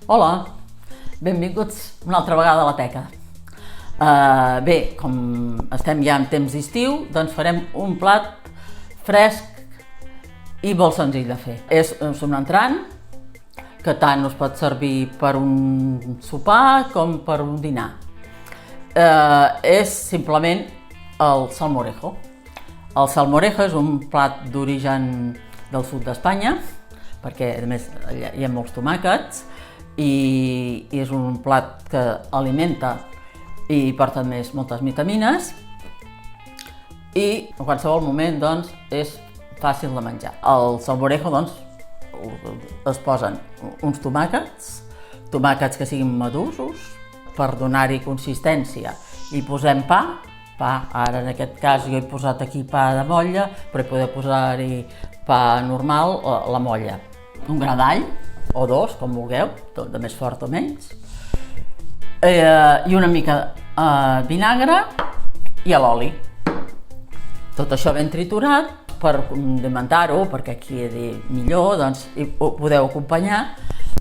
Hola, benvinguts una altra vegada a la teca. Bé, com estem ja en temps d'estiu, doncs farem un plat fresc i molt senzill de fer. És un entrant que tant us pot servir per un sopar com per un dinar. És simplement el salmorejo. El salmorejo és un plat d'origen del sud d'Espanya, perquè a més hi ha molts tomàquets, i és un plat que alimenta i porta més moltes vitamines i en qualsevol moment doncs és fàcil de menjar. El salmorejo doncs es posen uns tomàquets que siguin madurs per donar-hi consistència, i posem pa, ara en aquest cas jo he posat aquí pa de motlla, però hi podeu posar-hi pa normal, la motlla, un gra d'all o dos, com vulgueu, de més fort o menys, i una mica de vinagre i l'oli. Tot això ben triturat per condimentar-ho, perquè quedi millor, doncs ho podeu acompanyar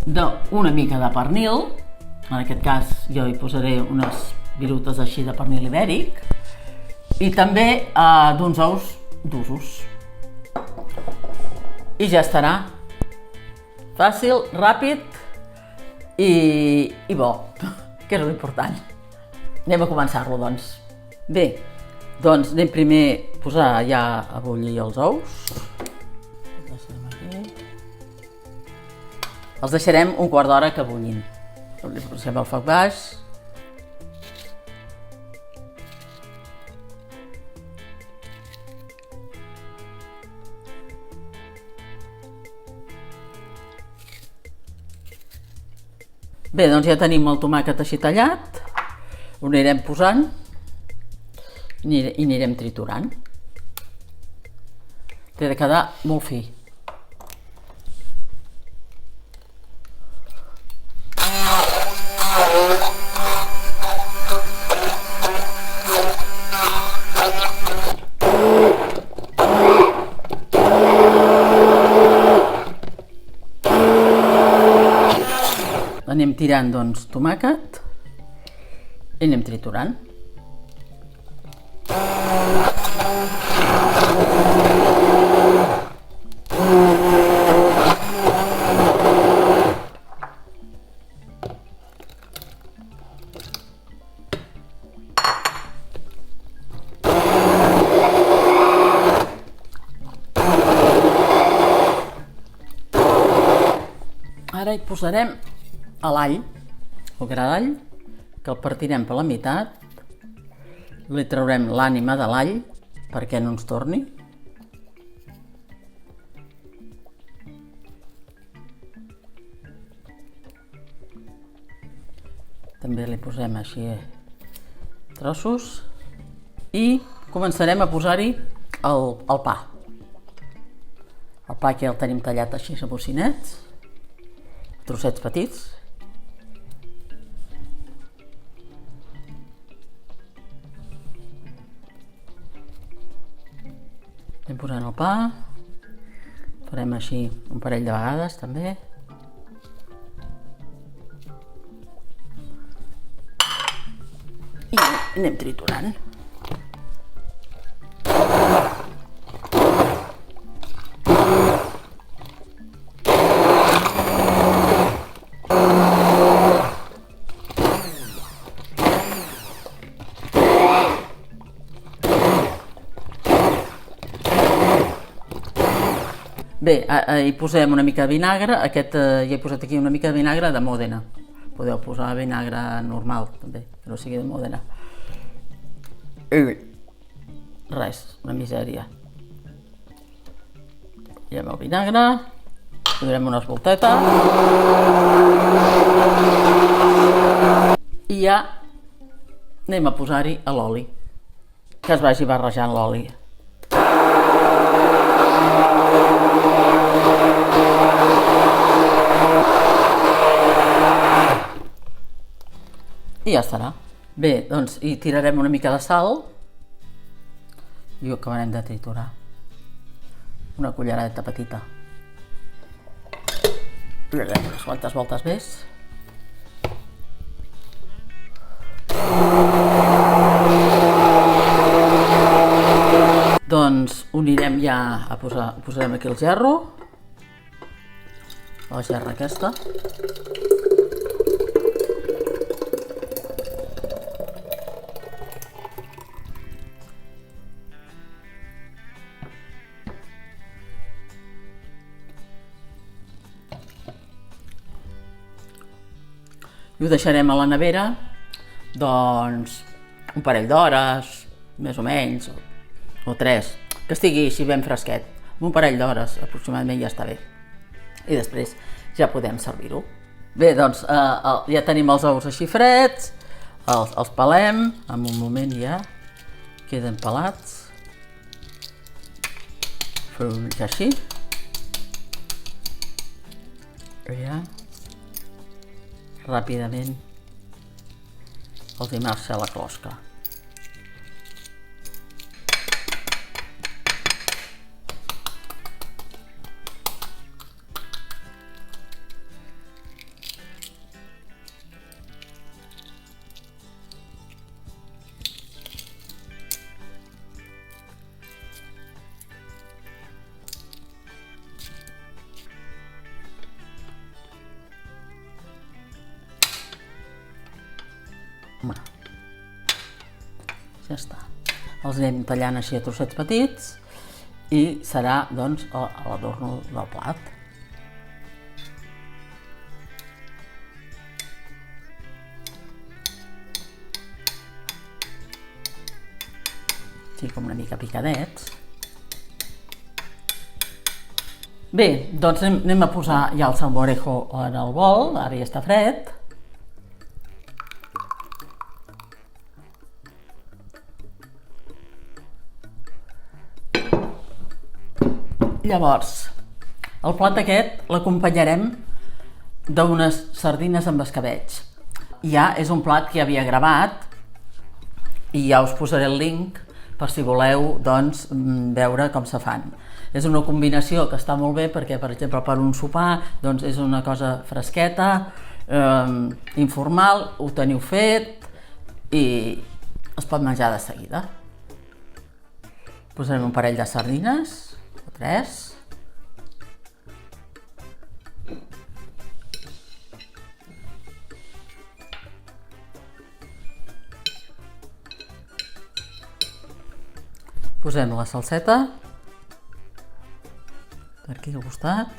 d'una mica de pernil. En aquest cas jo hi posaré unes virutes així de pernil ibèric i també d'uns ous d'usos. I ja estarà. Fàcil, ràpid i bo, que és l'important. Anem a començar-lo, doncs. Bé, doncs anem primer a posar ja a bullir els ous. Els deixarem un quart d'hora que bullin. Li posem el foc baix. Bé, doncs ja tenim el tomàquet així tallat, ho anirem posant i anirem triturant. Té de quedar molt fi. Anem tirant, doncs, tomàquet i anem triturant. Ara hi posarem l'all, el gra d'all, que el partirem per la meitat, li traurem l'ànima de l'all perquè no ens torni. També li posem així trossos i començarem a posar-hi el pa. El pa que ja el tenim tallat així a bocinets, trossets petits. Anem posant el pa, farem així un parell de vegades també. I anem triturant. Bé, hi posem una mica de vinagre, ja he posat aquí una mica de vinagre de Mòdena. Podeu posar vinagre normal també, que no sigui de Mòdena. I res, una misèria. Posem el vinagre, posarem unes voltetes i ja anem a posar-hi l'oli, que es vagi barrejant l'oli. I ja estarà. Bé, doncs hi tirarem una mica de sal i ho acabarem de triturar. Una culleradeta petita. Tirarem unes quantes voltes més. doncs ho anirem ja a posar, posarem aquí el gerro, la gerra aquesta. I ho deixarem a la nevera, doncs, un parell d'hores, més o menys, o 3, que estigui així ben fresquet. Un parell d'hores aproximadament ja està bé. I després ja podem servir-ho. Bé, doncs ja tenim els ous així freds, els pelem, en un moment ja queden pelats. Fem una mica així. Ja. Ràpidament els hi marxa la closca. Ja està. Els anem tallant així a trossets petits i serà, doncs, a l'adorno del plat. Així com una mica picadets. Bé, doncs anem a posar ja el salmorejo en el bol, ara ja està fred. Llavors, el plat aquest l'acompanyarem d'unes sardines amb escabetx. Ja és un plat que ja havia gravat i ja us posaré el link per si voleu, doncs, veure com se fan. És una combinació que està molt bé perquè, per exemple, per un sopar, doncs és una cosa fresqueta, informal, ho teniu fet i es pot menjar de seguida. Posarem un parell de sardines, o 3. Posem la salseta per aquí al costat.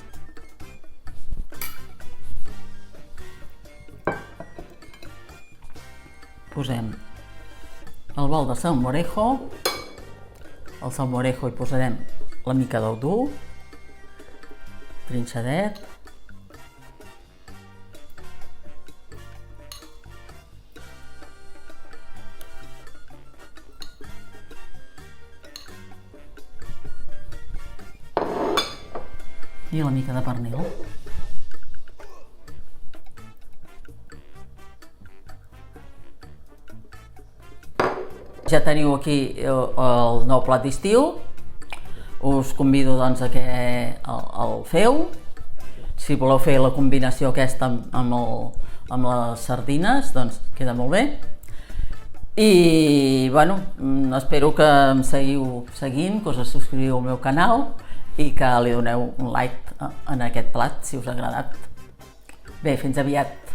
Posem el bol de salmorejo. Al salmorejo hi posarem la mica d'ou dur, trinxadet. I una mica de pernil. Ja teniu aquí el nou plat d'estiu. Us convido, doncs, a que el feu. Si voleu fer la combinació aquesta amb les sardines, doncs queda molt bé. I, bueno, espero que em seguiu seguint, que us subscriviu al meu canal i que li doneu un like en aquest plat si us ha agradat. Bé, fins aviat!